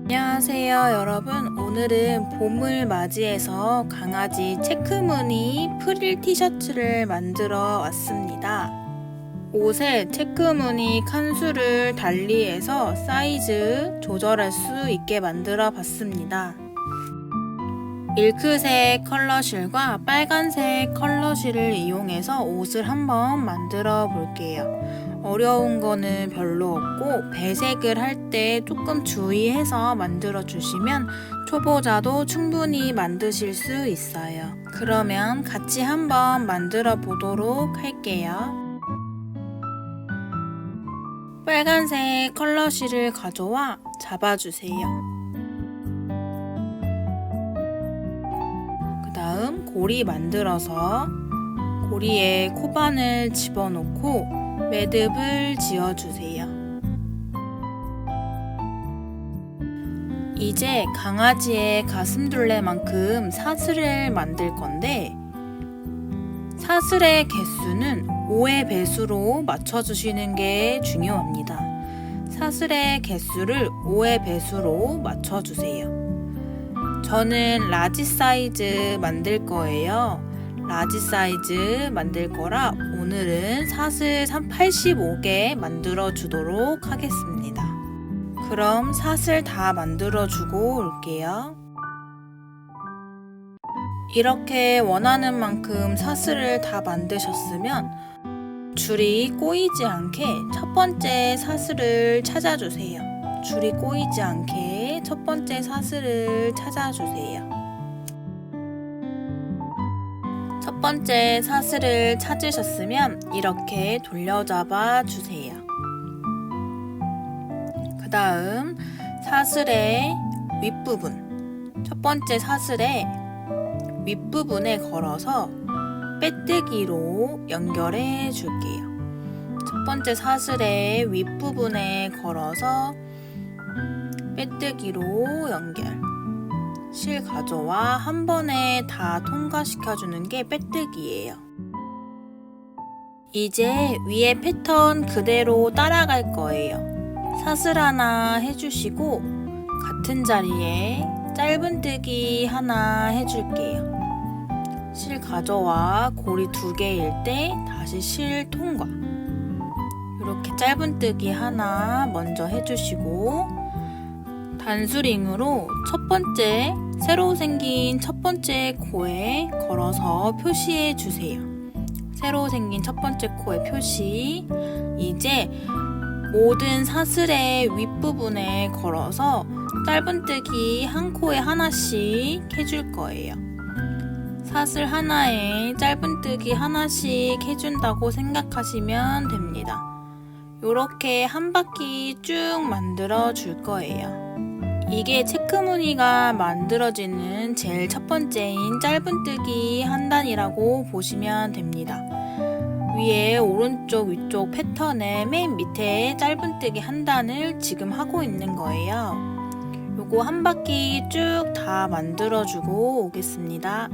안녕하세요 여러분. 오늘은 봄을 맞이해서 강아지 체크무늬 프릴 티셔츠를 만들어 왔습니다. 옷에 체크무늬 칸수를 달리해서 사이즈 조절할 수 있게 만들어 봤습니다. 밀크색 컬러실과 빨간색 컬러실을 이용해서 옷을 한번 만들어 볼게요. 어려운 거는 별로 없고 배색을 할 때 조금 주의해서 만들어 주시면 초보자도 충분히 만드실 수 있어요. 그러면 같이 한번 만들어 보도록 할게요. 빨간색 컬러실을 가져와 잡아주세요. 그 다음 고리 만들어서 고리에 코바늘 집어넣고 매듭을 지어주세요. 이제 강아지의 가슴둘레만큼 사슬을 만들 건데 사슬의 개수는 5의 배수로 맞춰주시는 게 중요합니다. 사슬의 개수를 5의 배수로 맞춰주세요. 저는 라지 사이즈 만들 거예요. 라지 사이즈 만들 거라 오늘은 사슬 85개 만들어 주도록 하겠습니다. 그럼 사슬 다 만들어 주고 올게요. 이렇게 원하는 만큼 사슬을 다 만드셨으면 줄이 꼬이지 않게 첫 번째 사슬을 찾아주세요. 줄이 꼬이지 않게 첫 번째 사슬을 찾아주세요. 첫 번째 사슬을 찾으셨으면 이렇게 돌려잡아 주세요. 그 다음 사슬의 윗부분, 첫 번째 사슬의 윗부분에 걸어서 빼뜨기로 연결해 줄게요. 첫 번째 사슬의 윗부분에 걸어서 빼뜨기로 연결. 실 가져와 한 번에 다 통과시켜주는 게 빼뜨기예요. 이제 위에 패턴 그대로 따라갈 거예요. 사슬 하나 해주시고 같은 자리에 짧은뜨기 하나 해줄게요. 실 가져와 고리 2개일 때 다시 실 통과. 이렇게 짧은뜨기 하나 먼저 해주시고 단수링으로 첫 번째 새로 생긴 첫 번째 코에 걸어서 표시해 주세요. 새로 생긴 첫 번째 코에 표시. 이제 모든 사슬의 윗부분에 걸어서 짧은뜨기 한 코에 하나씩 해줄 거예요. 사슬 하나에 짧은뜨기 하나씩 해준다고 생각하시면 됩니다. 이렇게 한 바퀴 쭉 만들어 줄 거예요. 이게 체크무늬가 만들어지는 제일 첫 번째인 짧은뜨기 한 단이라고 보시면 됩니다. 위에 오른쪽 위쪽 패턴의 맨 밑에 짧은뜨기 한 단을 지금 하고 있는 거예요. 요거 한 바퀴 쭉 다 만들어주고 오겠습니다.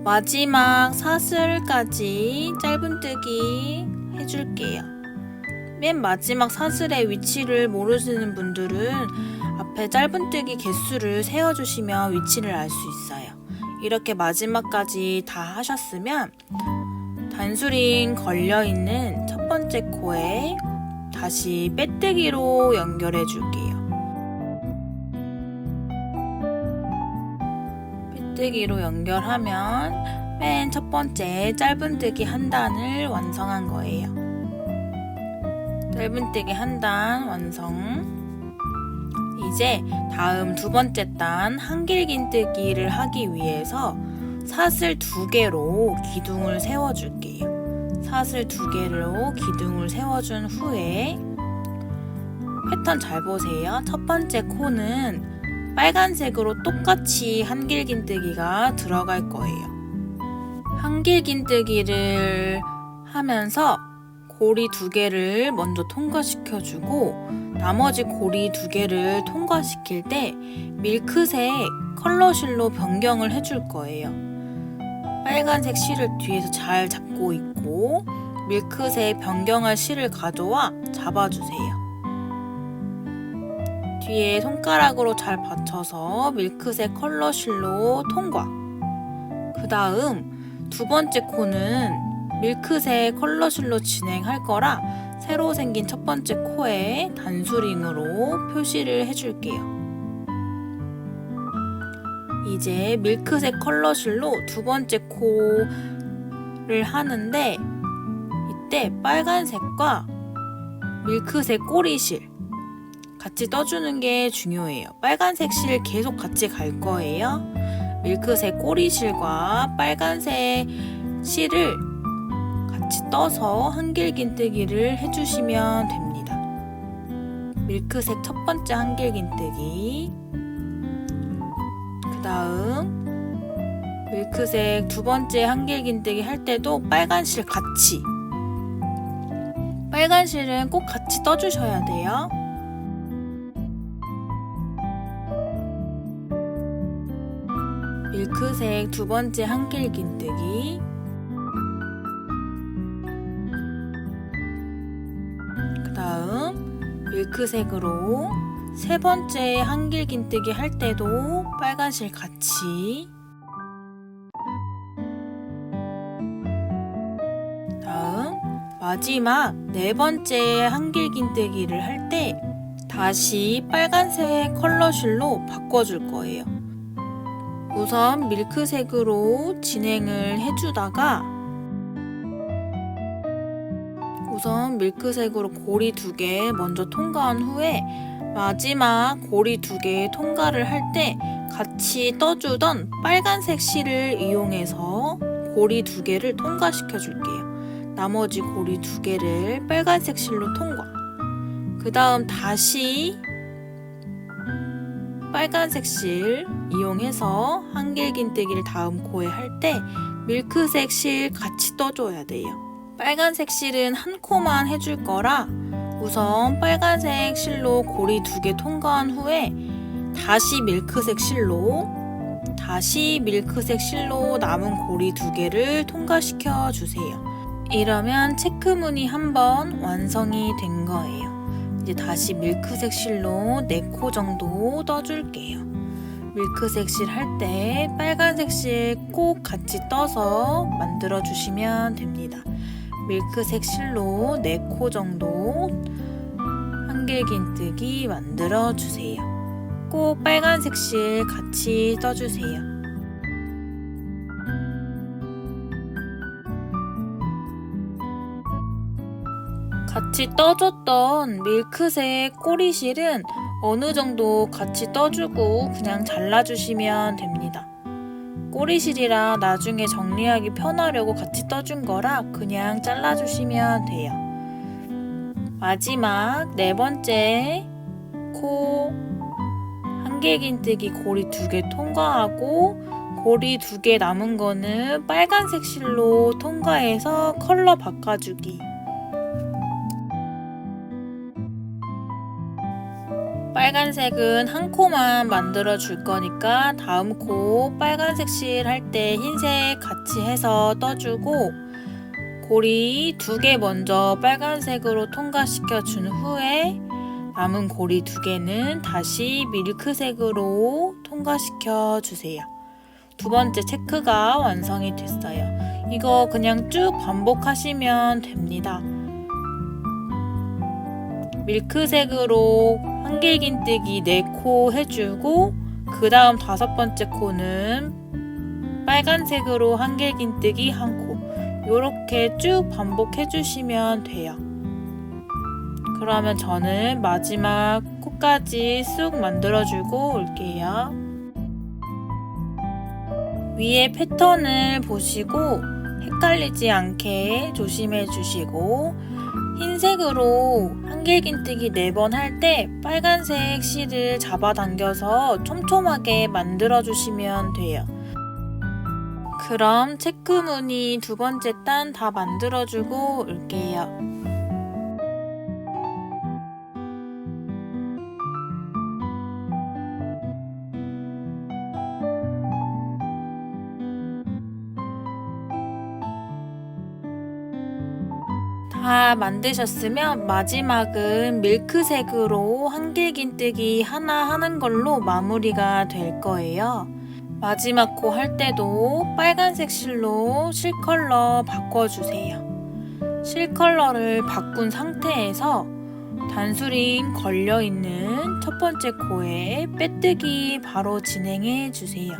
마지막 사슬까지 짧은뜨기 해줄게요. 맨 마지막 사슬의 위치를 모르시는 분들은 앞에 짧은뜨기 개수를 세어주시면 위치를 알 수 있어요. 이렇게 마지막까지 다 하셨으면 단수링 걸려있는 첫 번째 코에 다시 빼뜨기로 연결해 줄게요. 빼뜨기로 연결하면 맨 첫 번째 짧은뜨기 한 단을 완성한 거예요. 짧은뜨기 한 단 완성. 이제 다음 두 번째 단 한길긴뜨기를 하기 위해서 사슬 2개로 기둥을 세워줄게요. 사슬 2개로 기둥을 세워준 후에 패턴 잘 보세요. 첫 번째 코는 빨간색으로 똑같이 한길긴뜨기가 들어갈 거예요. 한길긴뜨기를 하면서 고리 2개를 먼저 통과시켜주고 나머지 고리 2개를 통과시킬 때 밀크색 컬러 실로 변경을 해줄 거예요. 빨간색 실을 뒤에서 잘 잡고 있고 밀크색 변경할 실을 가져와 잡아주세요. 뒤에 손가락으로 잘 받쳐서 밀크색 컬러 실로 통과. 그 다음 두 번째 코는 밀크색 컬러 실로 진행할 거라 새로 생긴 첫 번째 코에 단수링으로 표시를 해줄게요. 이제 밀크색 컬러 실로 두 번째 코를 하는데 이때 빨간색과 밀크색 꼬리실 같이 떠주는 게 중요해요. 빨간색 실 계속 같이 갈 거예요. 밀크색 꼬리실과 빨간색 실을 같이 떠서 한길긴뜨기를 해주시면 됩니다. 밀크색 첫 번째 한길긴뜨기, 그 다음 밀크색 두 번째 한길긴뜨기 할 때도 빨간 실 같이, 빨간 실은 꼭 같이 떠주셔야 돼요. 밀크색 두 번째 한길긴뜨기, 그 다음 밀크색으로 세 번째 한길긴뜨기 할 때도 빨간 실 같이, 다음 마지막 네 번째 한길긴뜨기를 할 때 다시 빨간색 컬러 실로 바꿔줄 거예요. 우선 밀크색으로 진행을 해주다가 우선 밀크색으로 고리 2개 먼저 통과한 후에 마지막 고리 2개 통과를 할 때 같이 떠주던 빨간색 실을 이용해서 고리 2개를 통과시켜 줄게요. 나머지 고리 2개를 빨간색 실로 통과. 그 다음 다시 빨간색 실 이용해서 한길긴뜨기를 다음 코에 할 때 밀크색 실 같이 떠줘야 돼요. 빨간색 실은 한 코만 해줄 거라 우선 빨간색 실로 고리 2개 통과한 후에 다시 밀크색 실로 남은 고리 2개를 통과시켜 주세요. 이러면 체크무늬 한번 완성이 된 거예요. 이제 다시 밀크색 실로 4코 정도 떠줄게요. 밀크색 실 할 때 빨간색 실 꼭 같이 떠서 만들어 주시면 됩니다. 밀크색 실로 4코 정도 한길긴뜨기 만들어 주세요. 꼭 빨간색 실 같이 떠주세요. 같이 떠줬던 밀크색 꼬리실은 어느 정도 같이 떠주고 그냥 잘라주시면 됩니다. 꼬리실이라 나중에 정리하기 편하려고 같이 떠준 거라 그냥 잘라주시면 돼요. 마지막 네 번째 코 한길긴뜨기 고리 2개 통과하고 고리 2개 남은 거는 빨간색 실로 통과해서 컬러 바꿔주기. 빨간색은 한 코만 만들어 줄 거니까 다음 코 빨간색 실 할 때 흰색 같이 해서 떠주고 고리 2개 먼저 빨간색으로 통과시켜 준 후에 남은 고리 2개는 다시 밀크색으로 통과시켜 주세요. 두 번째 체크가 완성이 됐어요. 이거 그냥 쭉 반복하시면 됩니다. 밀크색으로 한길긴뜨기 4코 해주고 그 다음 5번째 코는 빨간색으로 한길긴뜨기 1코 이렇게 쭉 반복해주시면 돼요. 그러면 저는 마지막 코까지 쑥 만들어주고 올게요. 위에 패턴을 보시고 헷갈리지 않게 조심해 주시고 흰색으로 한길긴뜨기 4번 할 때 빨간색 실을 잡아당겨서 촘촘하게 만들어주시면 돼요. 그럼 체크무늬 두 번째 단 다 만들어주고 올게요. 다 만드셨으면 마지막은 밀크색으로 한길긴뜨기 하나 하는 걸로 마무리가 될 거예요. 마지막 코 할 때도 빨간색 실로 실컬러 바꿔주세요. 실컬러를 바꾼 상태에서 단수링 걸려있는 첫 번째 코에 빼뜨기 바로 진행해 주세요.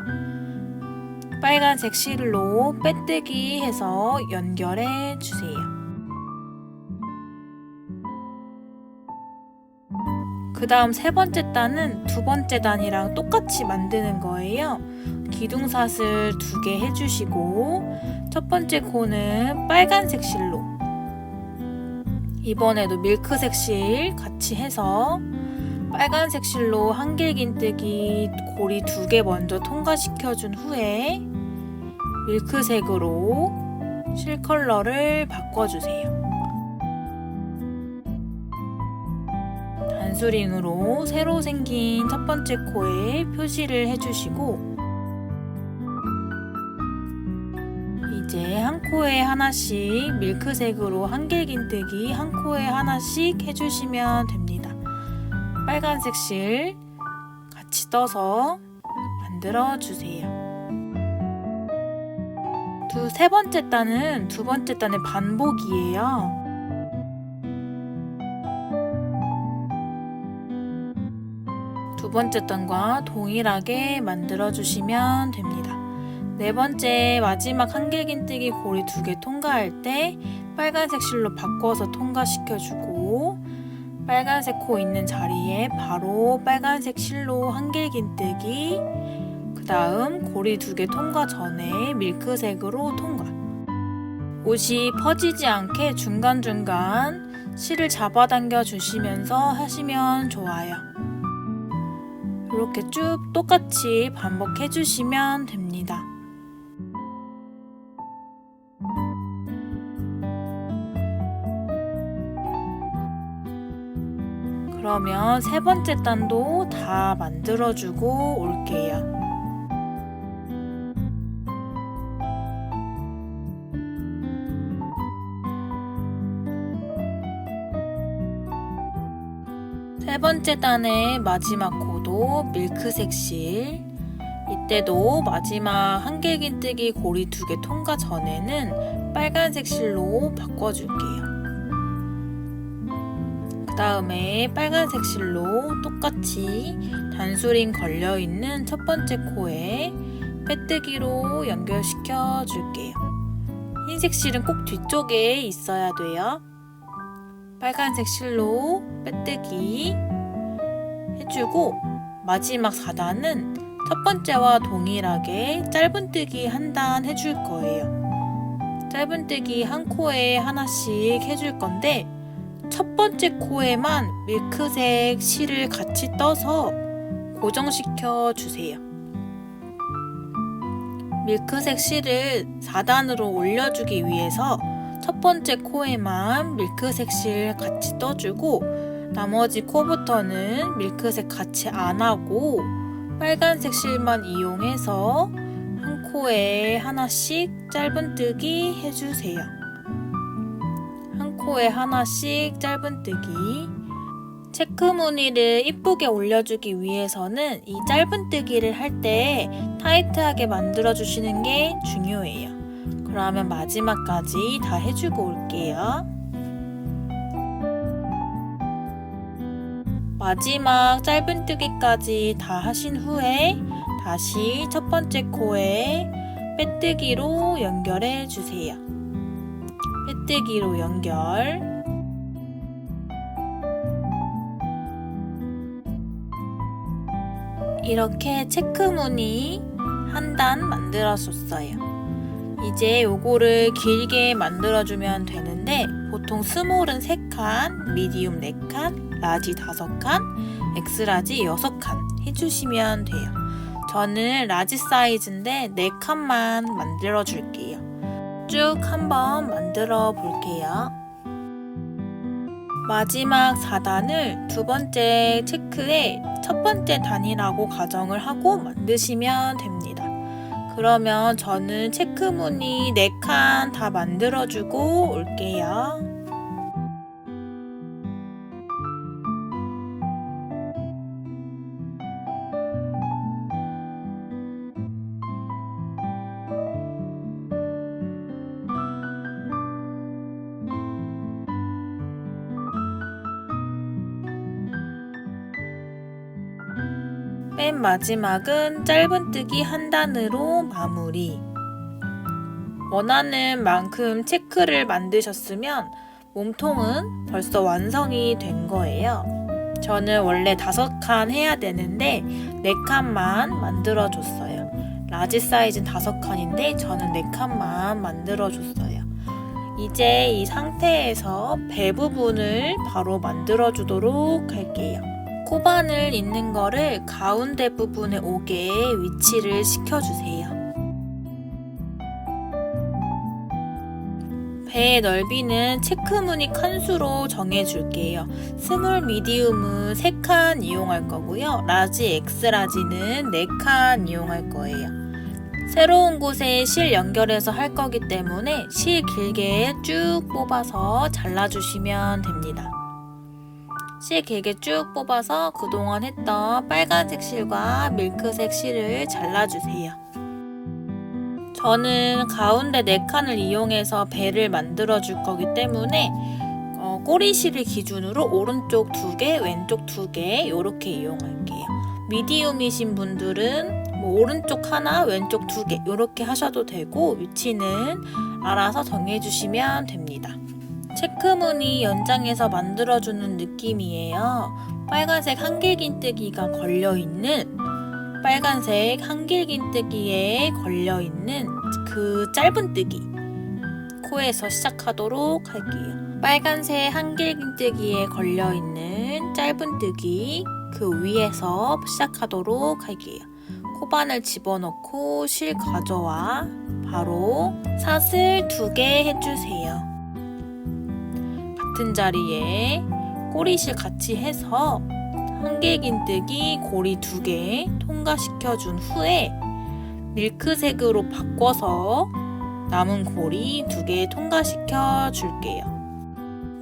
빨간색 실로 빼뜨기 해서 연결해 주세요. 그 다음 세 번째 단은 두 번째 단이랑 똑같이 만드는 거예요. 기둥사슬 2개 해주시고 첫 번째 코는 빨간색 실로, 이번에도 밀크색 실 같이 해서 빨간색 실로 한길긴뜨기 고리 2개 먼저 통과시켜준 후에 밀크색으로 실 컬러를 바꿔주세요. 단수링으로 새로 생긴 첫 번째 코에 표시를 해주시고 이제 한 코에 하나씩 밀크색으로 한길긴뜨기 한 코에 하나씩 해주시면 됩니다. 빨간색 실 같이 떠서 만들어주세요. 세 번째 단은 두 번째 단의 반복이에요. 두 번째 단과 동일하게 만들어주시면 됩니다. 네 번째 마지막 한길긴뜨기 고리 2개 통과할 때 빨간색 실로 바꿔서 통과시켜주고 빨간색 코 있는 자리에 바로 빨간색 실로 한길긴뜨기, 그 다음 고리 2개 통과 전에 밀크색으로 통과. 옷이 퍼지지 않게 중간중간 실을 잡아당겨 주시면서 하시면 좋아요. 이렇게 쭉 똑같이 반복해 주시면 됩니다. 그러면 세 번째 단도 다 만들어주고 올게요. 세 번째 단의 마지막 코도 밀크색 실, 이때도 마지막 한길긴뜨기 고리 2개 통과 전에는 빨간색 실로 바꿔줄게요. 그 다음에 빨간색 실로 똑같이 단수링 걸려있는 첫 번째 코에 빼뜨기로 연결시켜 줄게요. 흰색 실은 꼭 뒤쪽에 있어야 돼요. 빨간색 실로 빼뜨기 해주고 마지막 4단은 첫 번째와 동일하게 짧은뜨기 한 단 해줄 거예요. 짧은뜨기 한 코에 하나씩 해줄 건데 첫 번째 코에만 밀크색 실을 같이 떠서 고정시켜 주세요. 밀크색 실을 4단으로 올려주기 위해서 첫 번째 코에만 밀크색 실 같이 떠주고 나머지 코부터는 밀크색 같이 안 하고 빨간색 실만 이용해서 한 코에 하나씩 짧은뜨기 해주세요. 한 코에 하나씩 짧은뜨기. 체크 무늬를 이쁘게 올려주기 위해서는 이 짧은뜨기를 할 때 타이트하게 만들어주시는 게 중요해요. 그러면 마지막까지 다 해주고 올게요. 마지막 짧은뜨기까지 다 하신 후에 다시 첫 번째 코에 빼뜨기로 연결해 주세요. 빼뜨기로 연결. 이렇게 체크 무늬 한 단 만들어줬어요. 이제 요거를 길게 만들어주면 되는데 보통 스몰은 3칸, 미디움 4칸, 라지 5칸, 엑스라지 6칸 해주시면 돼요. 저는 라지 사이즈인데 4칸만 만들어 줄게요. 쭉 한번 만들어 볼게요. 마지막 4단을 두 번째 체크에 첫 번째 단이라고 가정을 하고 만드시면 됩니다. 그러면 저는 체크 무늬 4칸 다 만들어주고 올게요. 맨 마지막은 짧은뜨기 한 단으로 마무리. 원하는 만큼 체크를 만드셨으면 몸통은 벌써 완성이 된 거예요. 저는 원래 5칸 해야 되는데 4칸만 만들어줬어요. 라지 사이즈는 5칸인데 저는 4칸만 만들어줬어요. 이제 이 상태에서 배 부분을 바로 만들어주도록 할게요. 코바늘 있는 거를 가운데 부분에 오게 위치를 시켜주세요. 배의 넓이는 체크무늬 칸수로 정해줄게요. 스몰, 미디움은 3칸 이용할 거고요. 라지, 엑스라지는 4칸 이용할 거예요. 새로운 곳에 실 연결해서 할 거기 때문에 실 길게 쭉 뽑아서 잘라주시면 됩니다. 실 길게 쭉 뽑아서 그동안 했던 빨간색 실과 밀크색 실을 잘라주세요. 저는 가운데 4칸을 이용해서 배를 만들어 줄 거기 때문에 꼬리실을 기준으로 오른쪽 2개, 왼쪽 2개 이렇게 이용할게요. 미디움이신 분들은 오른쪽 하나, 왼쪽 2개 이렇게 하셔도 되고 위치는 알아서 정해주시면 됩니다. 체크무늬 연장해서 만들어주는 느낌이에요. 빨간색 한길긴뜨기가 걸려있는 빨간색 한길긴뜨기에 걸려있는 그 짧은뜨기 코에서 시작하도록 할게요. 빨간색 한길긴뜨기에 걸려있는 짧은뜨기 그 위에서 시작하도록 할게요. 코바늘 집어넣고 실 가져와 바로 사슬 2개 해주세요. 같은 자리에 꼬리실 같이 해서 한길긴뜨기 고리 2개 통과시켜준 후에 밀크색으로 바꿔서 남은 고리 2개 통과시켜 줄게요.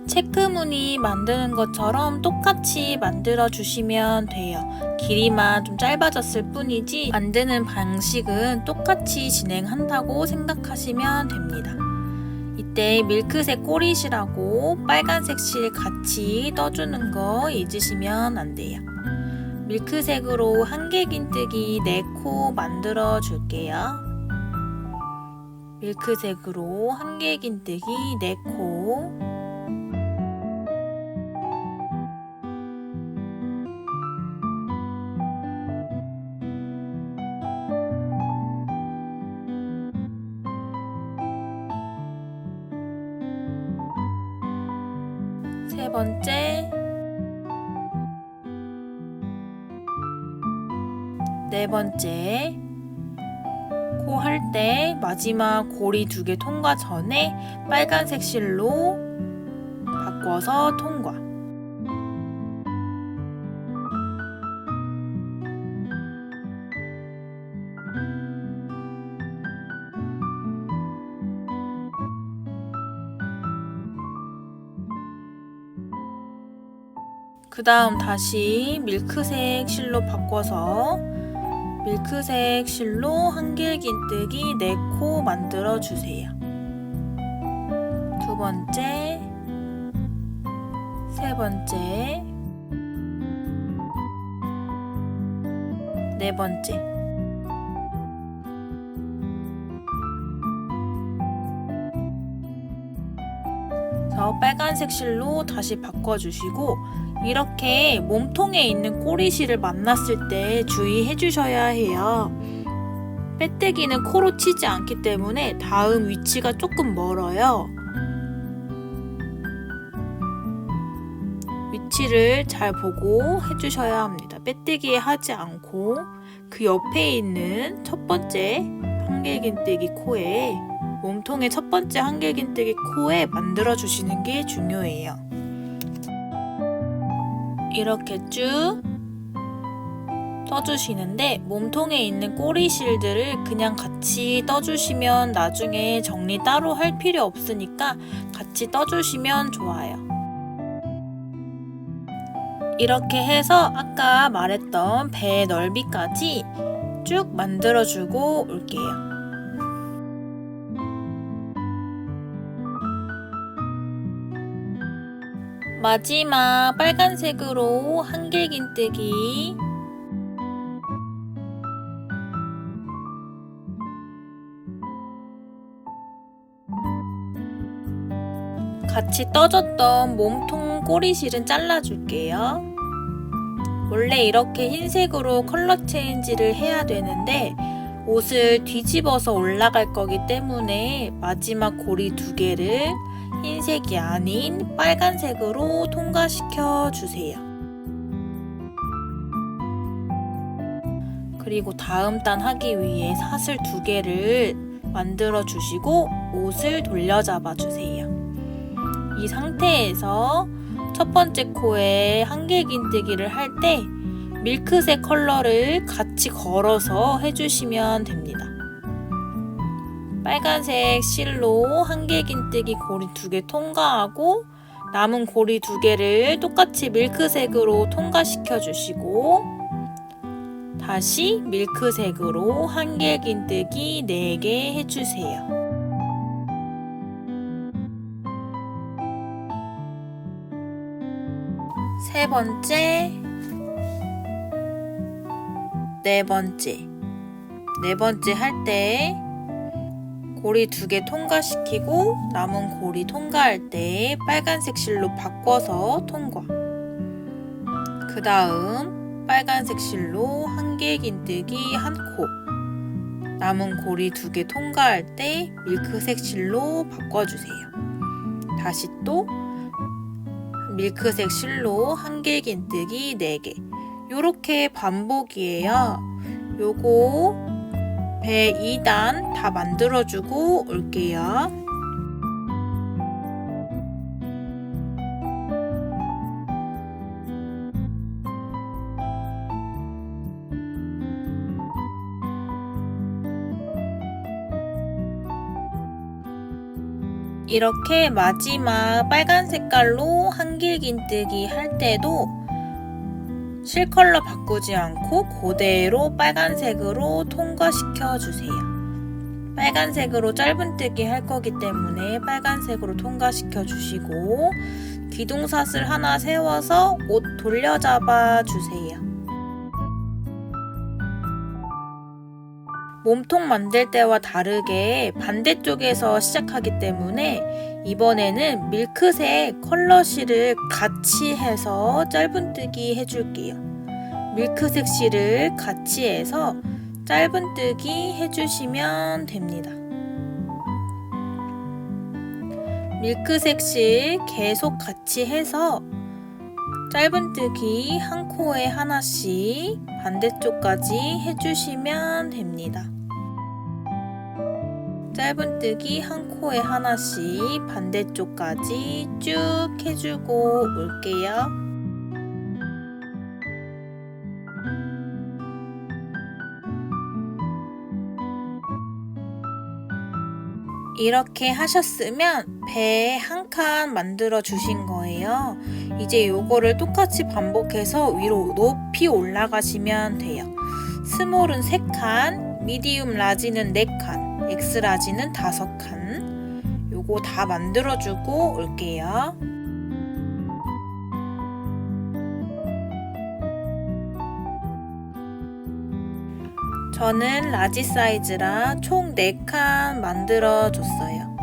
체크무늬 만드는 것처럼 똑같이 만들어 주시면 돼요. 길이만 좀 짧아졌을 뿐이지 만드는 방식은 똑같이 진행한다고 생각하시면 됩니다. 이때 밀크색 꼬리실하고 빨간색 실 같이 떠주는 거 잊으시면 안 돼요. 밀크색으로 한길긴뜨기 4코 만들어 줄게요. 밀크색으로 한길긴뜨기 4코. 세 번째, 네 번째 코 할 때 마지막 고리 2개 통과 전에 빨간색 실로 바꿔서 통과. 그 다음 다시 밀크색 실로 바꿔서 밀크색 실로 한길긴뜨기 4코 만들어 주세요. 두 번째, 세 번째, 네 번째. 빨간색 실로 다시 바꿔주시고 이렇게 몸통에 있는 꼬리실을 만났을 때 주의해 주셔야 해요. 빼뜨기는 코로 치지 않기 때문에 다음 위치가 조금 멀어요. 위치를 잘 보고 해주셔야 합니다. 빼뜨기 하지 않고 그 옆에 있는 첫 번째 한길긴뜨기 코에 몸통의 첫 번째 한길긴뜨기 코에 만들어주시는 게 중요해요. 이렇게 쭉 떠주시는데 몸통에 있는 꼬리실들을 그냥 같이 떠주시면 나중에 정리 따로 할 필요 없으니까 같이 떠주시면 좋아요. 이렇게 해서 아까 말했던 배 넓이까지 쭉 만들어주고 올게요. 마지막 빨간색으로 한길긴뜨기 같이 떠줬던 몸통 꼬리실은 잘라줄게요. 원래 이렇게 흰색으로 컬러 체인지를 해야 되는데 옷을 뒤집어서 올라갈 거기 때문에 마지막 고리 2개를 흰색이 아닌 빨간색으로 통과시켜 주세요. 그리고 다음 단 하기 위해 사슬 2개를 만들어 주시고 옷을 돌려 잡아 주세요. 이 상태에서 첫 번째 코에 한길긴뜨기를 할 때 밀크색 컬러를 같이 걸어서 해주시면 됩니다. 빨간색 실로 한길긴뜨기 고리 2개 통과하고 남은 고리 2개를 똑같이 밀크색으로 통과시켜 주시고 다시 밀크색으로 한길긴뜨기 4개 해주세요. 세 번째, 네 번째 할 때 고리 2개 통과시키고 남은 고리 통과할 때 빨간색 실로 바꿔서 통과. 그 다음 빨간색 실로 한길긴뜨기 1코, 남은 고리 2개 통과할 때 밀크색 실로 바꿔주세요. 다시 또 밀크색 실로 한길긴뜨기 4개. 요렇게 반복이에요. 요거 배 2단 다 만들어주고 올게요. 이렇게 마지막 빨간 색깔로 한길긴뜨기 할 때도 실 컬러 바꾸지 않고 그대로 빨간색으로 통과시켜 주세요. 빨간색으로 짧은뜨기 할 거기 때문에 빨간색으로 통과시켜 주시고 기둥사슬 하나 세워서 옷 돌려 잡아 주세요. 몸통 만들 때와 다르게 반대쪽에서 시작하기 때문에 이번에는 밀크색 컬러 실을 같이 해서 짧은뜨기 해줄게요. 밀크색 실을 같이 해서 짧은뜨기 해주시면 됩니다. 밀크색 실 계속 같이 해서 짧은뜨기 한 코에 하나씩 반대쪽까지 해주시면 됩니다. 짧은뜨기 한 코에 하나씩 반대쪽까지 쭉 해주고 올게요. 이렇게 하셨으면 배 한 칸 만들어 주신 거예요. 이제 요거를 똑같이 반복해서 위로 높이 올라가시면 돼요. 스몰은 3칸, 미디움 라지는 4칸, 엑스라지는 5칸. 요거 다 만들어주고 올게요. 저는 라지 사이즈라 총 4칸 만들어줬어요.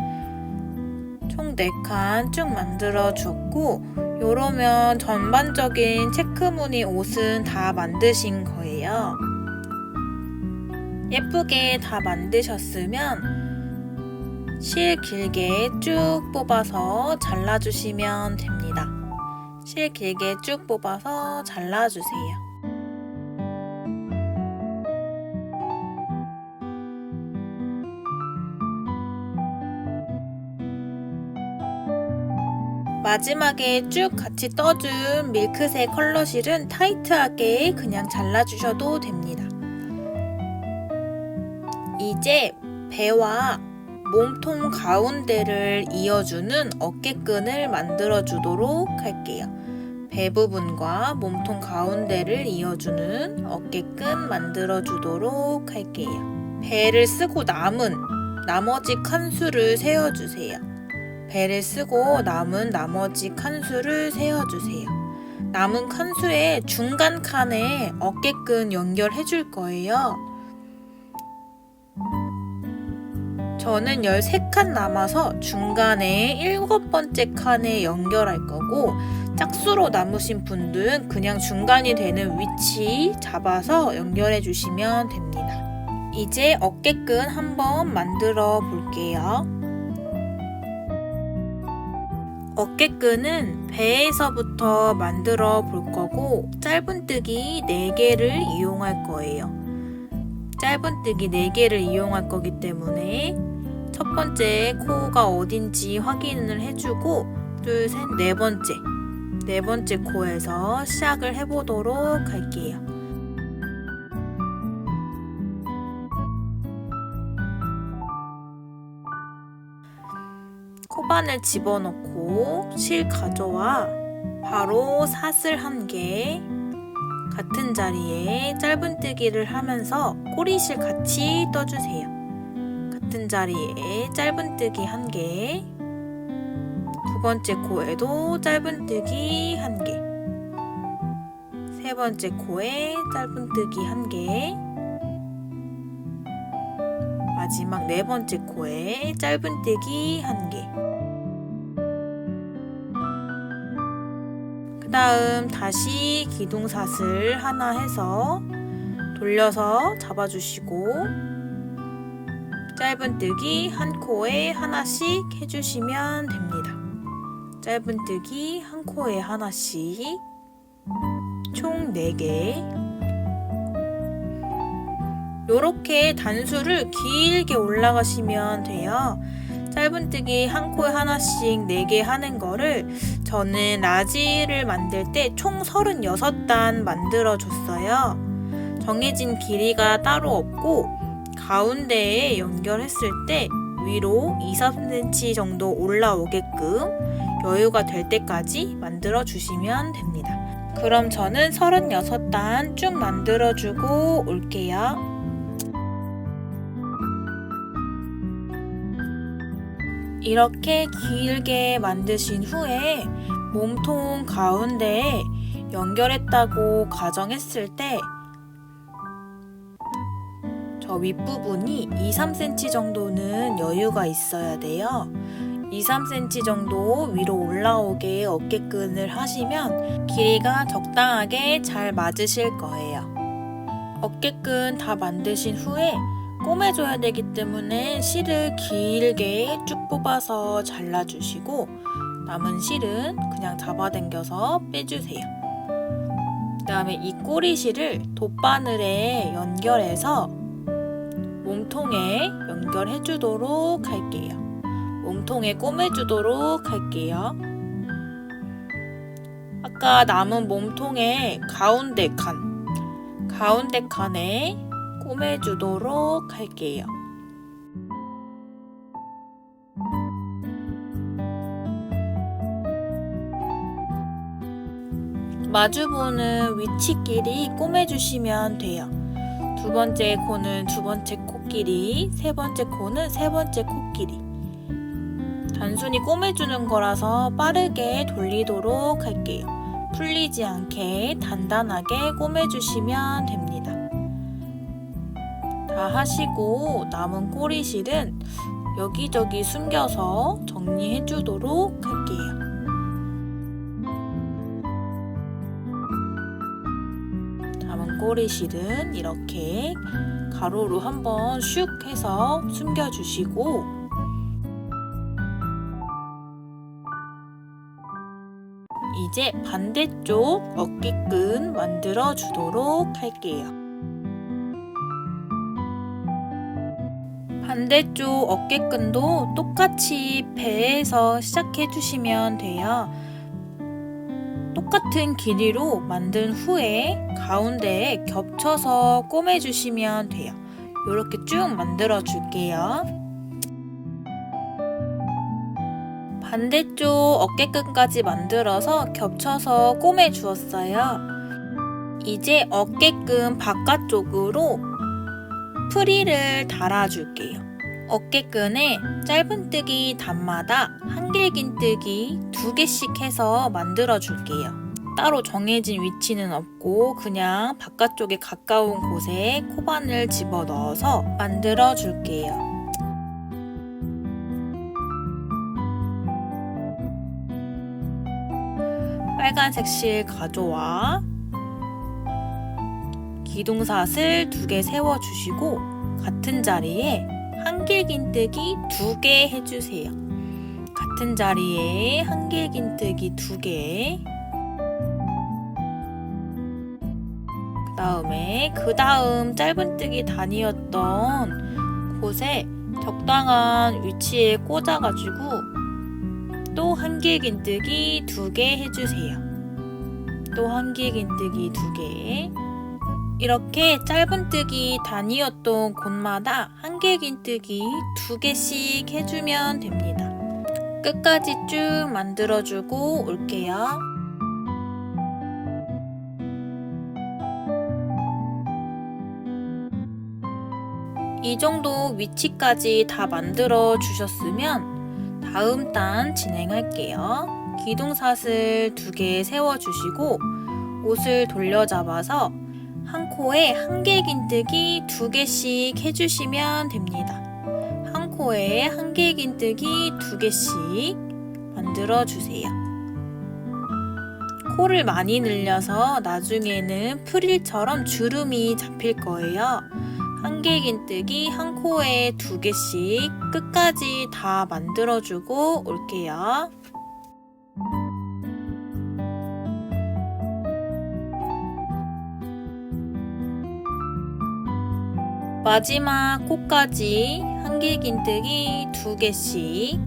총 4칸 쭉 만들어줬고 요러면 전반적인 체크무늬 옷은 다 만드신 거예요. 예쁘게 다 만드셨으면 실 길게 쭉 뽑아서 잘라주시면 됩니다. 실 길게 쭉 뽑아서 잘라주세요. 마지막에 쭉 같이 떠준 밀크색 컬러 실은 타이트하게 그냥 잘라주셔도 됩니다. 이제 배와 몸통 가운데를 이어주는 어깨끈을 만들어주도록 할게요. 배 부분과 몸통 가운데를 이어주는 어깨끈 만들어주도록 할게요. 배를 쓰고 남은 나머지 칸수를 세워주세요. 배를 쓰고 남은 나머지 칸수를 세워주세요. 남은 칸수의 중간 칸에 어깨끈 연결해 줄 거예요. 저는 13칸 남아서 중간에 7번째 칸에 연결할 거고, 짝수로 남으신 분들은 그냥 중간이 되는 위치 잡아서 연결해 주시면 됩니다. 이제 어깨끈 한번 만들어 볼게요. 어깨끈은 배에서부터 만들어 볼 거고, 짧은뜨기 4개를 이용할 거예요. 짧은뜨기 4개를 이용할 거기 때문에 첫 번째 코가 어딘지 확인을 해주고, 둘, 셋, 네 번째 코에서 시작을 해보도록 할게요. 코바늘 집어넣고 실 가져와 바로 사슬 1개, 같은 자리에 짧은뜨기를 하면서 꼬리실 같이 떠주세요. 같은 자리에 짧은뜨기 1개, 두 번째 코에도 짧은뜨기 1개, 세 번째 코에 짧은뜨기 1개, 마지막 네 번째 코에 짧은뜨기 1개. 그 다음 다시 기둥사슬 하나 해서 돌려서 잡아주시고, 짧은뜨기 한 코에 하나씩 해주시면 됩니다. 짧은뜨기 한 코에 하나씩, 총 4개. 요렇게 단수를 길게 올라가시면 돼요. 짧은뜨기 한 코에 하나씩 4개 하는 거를 저는 라지를 만들 때 총 36단 만들어 줬어요. 정해진 길이가 따로 없고, 가운데에 연결했을 때 위로 2-3cm 정도 올라오게끔 여유가 될 때까지 만들어 주시면 됩니다. 그럼 저는 36단 쭉 만들어 주고 올게요. 이렇게 길게 만드신 후에 몸통 가운데에 연결했다고 가정했을 때 저 윗부분이 2-3cm 정도는 여유가 있어야 돼요. 2-3cm 정도 위로 올라오게 어깨끈을 하시면 길이가 적당하게 잘 맞으실 거예요. 어깨끈 다 만드신 후에 꼬매줘야 되기 때문에 실을 길게 쭉 뽑아서 잘라주시고, 남은 실은 그냥 잡아당겨서 빼주세요. 그 다음에 이 꼬리실을 돗바늘에 연결해서 몸통에 연결해주도록 할게요. 몸통에 꼬매주도록 할게요. 아까 남은 몸통의 가운데 칸에 꼬매주도록 할게요. 마주보는 위치끼리 꼬매주시면 돼요. 두 번째 코는 두 번째 코끼리, 세 번째 코는 세 번째 코끼리. 단순히 꼬매주는 거라서 빠르게 돌리도록 할게요. 풀리지 않게 단단하게 꼬매주시면 됩니다. 다 하시고 남은 꼬리실은 여기저기 숨겨서 정리해주도록 할게요. 남은 꼬리실은 이렇게 가로로 한번 슉 해서 숨겨주시고, 이제 반대쪽 어깨끈 만들어 주도록 할게요. 반대쪽 어깨끈도 똑같이 배에서 시작해 주시면 돼요. 똑같은 길이로 만든 후에 가운데에 겹쳐서 꼬매주시면 돼요. 이렇게 쭉 만들어 줄게요. 반대쪽 어깨끈까지 만들어서 겹쳐서 꼬매 주었어요. 이제 어깨끈 바깥쪽으로 프릴을 달아줄게요. 어깨끈에 짧은뜨기 단마다 한길긴뜨기 2개씩 해서 만들어 줄게요. 따로 정해진 위치는 없고 그냥 바깥쪽에 가까운 곳에 코바늘 집어넣어서 만들어 줄게요. 빨간색 실 가져와 기둥사슬 2개 세워주시고 같은 자리에 한길긴뜨기 2개 해주세요. 같은 자리에 한길긴뜨기 2개. 그 다음 짧은뜨기 단이었던 곳에 적당한 위치에 꽂아가지고 또 한길긴뜨기 2개 해주세요. 또 한길긴뜨기 2개. 이렇게 짧은뜨기 단이었던 곳마다 한길긴뜨기 2개씩 해주면 됩니다. 끝까지 쭉 만들어주고 올게요. 이 정도 위치까지 다 만들어 주셨으면 다음 단 진행할게요. 기둥사슬 2개 세워주시고 옷을 돌려잡아서 한 코에 한길긴뜨기 2개씩 해주시면 됩니다. 한 코에 한길긴뜨기 2개씩 만들어주세요. 코를 많이 늘려서 나중에는 프릴처럼 주름이 잡힐 거예요. 한길긴뜨기 한 코에 2개씩 끝까지 다 만들어주고 올게요. 마지막 코까지 한길긴뜨기 2개씩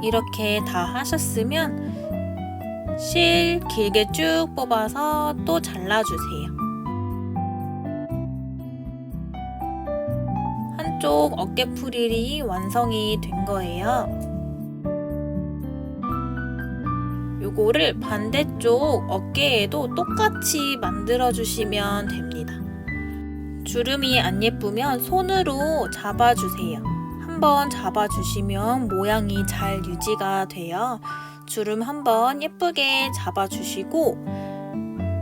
이렇게 다 하셨으면 실 길게 쭉 뽑아서 또 잘라주세요. 한쪽 어깨 프릴이 완성이 된 거예요. 요거를 반대쪽 어깨에도 똑같이 만들어주시면 됩니다. 주름이 안 예쁘면 손으로 잡아주세요. 한번 잡아주시면 모양이 잘 유지가 돼요. 주름 한번 예쁘게 잡아주시고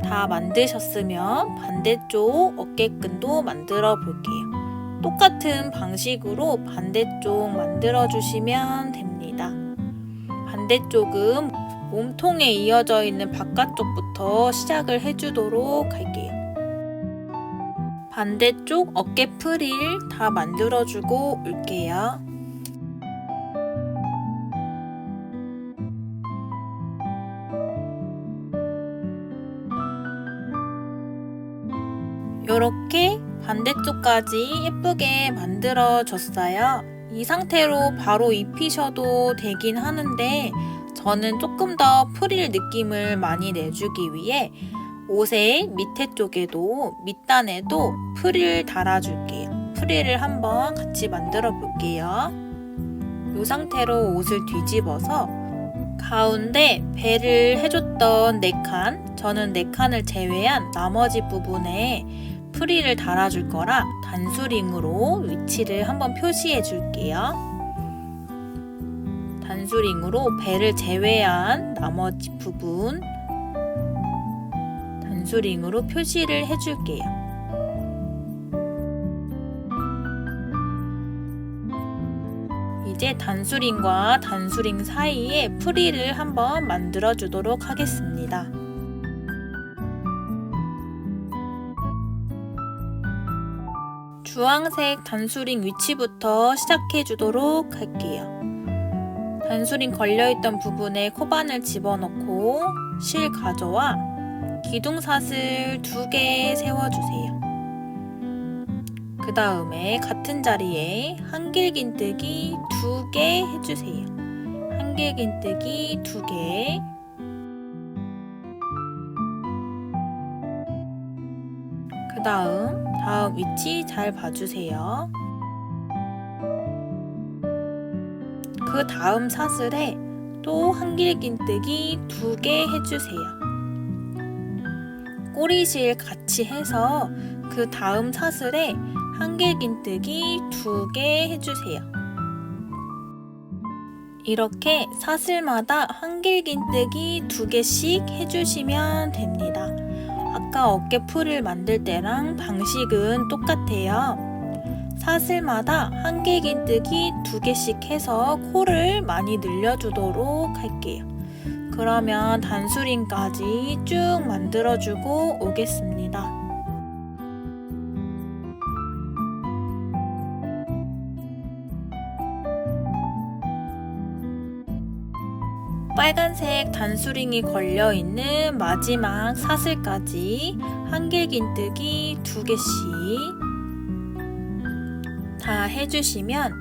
다 만드셨으면 반대쪽 어깨끈도 만들어 볼게요. 똑같은 방식으로 반대쪽 만들어 주시면 됩니다. 반대쪽은 몸통에 이어져 있는 바깥쪽부터 시작을 해주도록 할게요. 반대쪽 어깨 프릴 다 만들어주고 올게요. 이렇게 반대쪽까지 예쁘게 만들어줬어요. 이 상태로 바로 입히셔도 되긴 하는데 저는 조금 더 프릴 느낌을 많이 내주기 위해 옷의 밑에 쪽에도 밑단에도 프릴 달아줄게요. 프릴을 한번 같이 만들어 볼게요. 이 상태로 옷을 뒤집어서 가운데 배를 해줬던 4칸, 저는 4칸을 제외한 나머지 부분에 프릴을 달아줄 거라 단수링으로 위치를 한번 표시해 줄게요. 단수링으로 배를 제외한 나머지 부분 단수링으로 표시를 해줄게요. 이제 단수링과 단수링 사이에 프릴을 한번 만들어 주도록 하겠습니다. 주황색 단수링 위치부터 시작해 주도록 할게요. 단수링 걸려있던 부분에 코바늘 집어넣고 실 가져와 기둥사슬 2개 세워주세요. 그 다음에 같은 자리에 한길긴뜨기 2개 해주세요. 한길긴뜨기 2개. 그 다음 위치 잘 봐주세요. 그 다음 사슬에 또 한길긴뜨기 2개 해주세요. 꼬리실 같이 해서 그 다음 사슬에 한길긴뜨기 2개 해주세요. 이렇게 사슬마다 한길긴뜨기 2개씩 해주시면 됩니다. 아까 어깨 풀을 만들 때랑 방식은 똑같아요. 사슬마다 한길긴뜨기 2개씩 해서 코를 많이 늘려주도록 할게요. 그러면 단수링까지 쭉 만들어주고 오겠습니다. 빨간색 단수링이 걸려있는 마지막 사슬까지 한길긴뜨기 2개씩 다 해주시면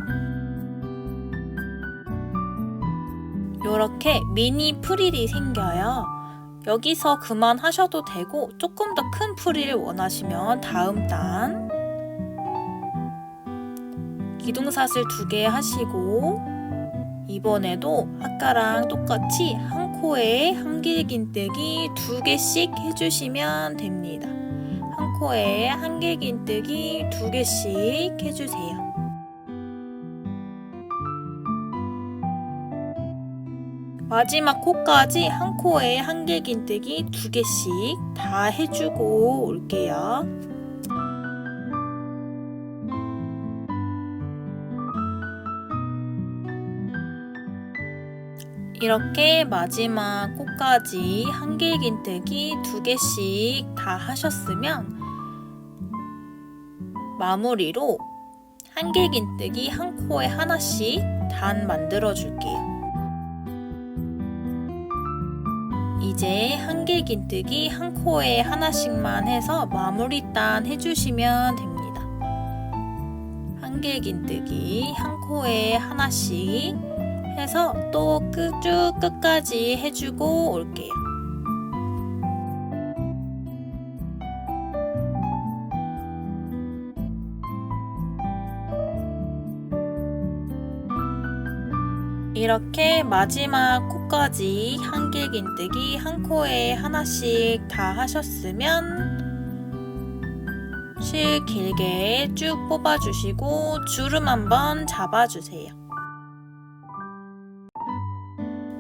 이렇게 미니 프릴이 생겨요. 여기서 그만하셔도 되고 조금 더 큰 프릴을 원하시면 다음 단 기둥사슬 2개 하시고 이번에도 아까랑 똑같이 한 코에 한길긴뜨기 2개씩 해주시면 됩니다. 한 코에 한길긴뜨기 2개씩 해주세요. 마지막 코까지 한 코에 한길긴뜨기 2개씩 다 해주고 올게요. 이렇게 마지막 코까지 한길긴뜨기 2개씩 다 하셨으면 마무리로 한길긴뜨기 한 코에 하나씩 단 만들어 줄게요. 이제 한길긴뜨기 한 코에 하나씩만 해서 마무리 단 해주시면 됩니다. 한길긴뜨기 한 코에 하나씩 해서 또 쭉 끝까지 해주고 올게요. 이렇게 마지막 코까지 한길긴뜨기 한 코에 하나씩 다 하셨으면 실 길게 쭉 뽑아주시고 주름 한번 잡아주세요.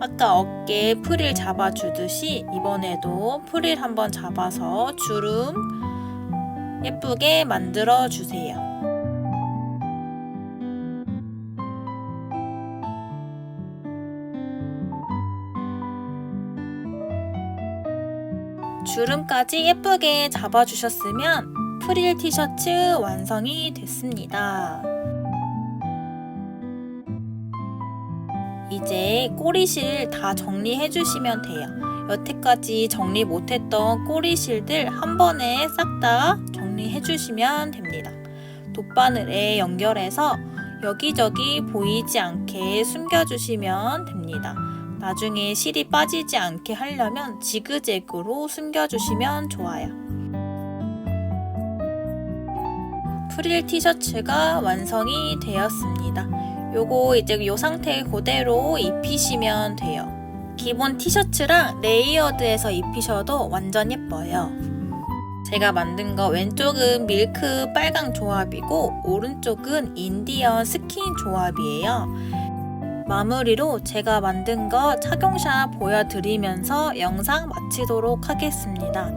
아까 어깨 프릴 잡아주듯이 이번에도 프릴 한번 잡아서 주름 예쁘게 만들어주세요. 주름까지 예쁘게 잡아주셨으면 프릴 티셔츠 완성이 됐습니다. 이제 꼬리실 다 정리해주시면 돼요. 여태까지 정리 못했던 꼬리실들 한 번에 싹 다 정리해주시면 됩니다. 돗바늘에 연결해서 여기저기 보이지 않게 숨겨주시면 됩니다. 나중에 실이 빠지지 않게 하려면 지그재그로 숨겨주시면 좋아요. 프릴 티셔츠가 완성이 되었습니다. 요거 이제 요 상태 그대로 입히시면 돼요. 기본 티셔츠랑 레이어드해서 입히셔도 완전 예뻐요. 제가 만든 거 왼쪽은 밀크 빨강 조합이고 오른쪽은 인디언 스킨 조합이에요. 마무리로 제가 만든 거 착용샷 보여드리면서 영상 마치도록 하겠습니다.